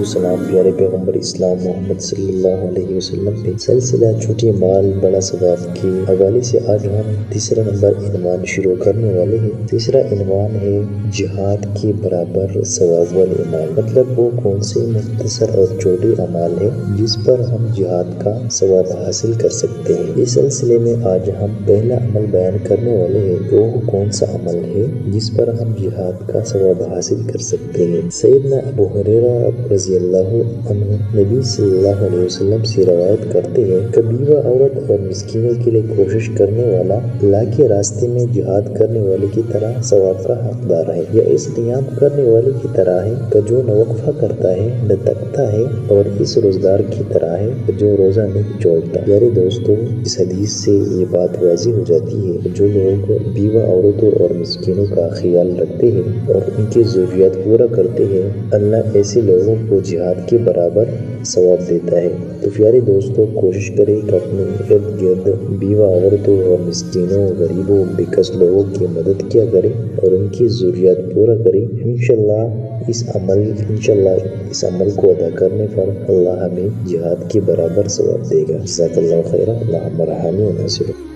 والسلام پیارے پیغمبر اسلام محمد صلی اللہ علیہ وسلم پہ سلسلہ چھوٹی مال بڑا ثواب کے حوالے سے آج ہم تیسرا نمبر عنوان شروع کرنے والے ہیں۔ تیسرا عنوان ہے جہاد کے برابر ثواب والے اعمال، مطلب وہ کون سے مختصر اور چھوٹے اعمال ہیں جس پر ہم جہاد کا ثواب حاصل کر سکتے ہیں۔ اس سلسلے میں آج ہم پہلا عمل بیان کرنے والے ہیں، وہ کون سا عمل ہے جس پر ہم جہاد کا ثواب حاصل کر سکتے ہیں۔ سیدنا ابو ہریرہ رضی اللہ عنہ نبی صلی اللہ علیہ وسلم سے روایت کرتے ہیں کہ بیوہ عورت اور مسکینوں کے لیے کوشش کرنے والا اللہ کے راستے میں جہاد کرنے والے کی طرح ثواب کا حقدار ہے، یا اس قیام کرنے والے کی طرح ہے کہ جو نہ وقفہ کرتا ہے نہ تکتا ہے، اور اس روزدار کی طرح ہے جو روزہ نہیں چھوڑتا۔ پیارے دوستو، اس حدیث سے یہ بات واضح ہو جاتی ہے کہ جو لوگ بیوہ عورتوں اور مسکینوں کا خیال رکھتے ہیں اور ان کی ضروریات پورا کرتے ہیں، اللہ ایسے لوگوں کو جہاد کے برابر ثواب دیتا ہے۔ تو پیارے دوستو، کوشش کریں کہ اپنے ارد گرد بیوہ عورتوں اور مسکینوں، غریبوں، بےکس لوگوں کی مدد کیا کریں اور ان کی ضروریات پورا کریں۔ انشاءاللہ اس عمل کو ادا کرنے پر اللہ ہمیں جہاد کے برابر ثواب دے گا۔ جزاک اللہ خیرہ، اللہم ارحمنا و ناصرنا۔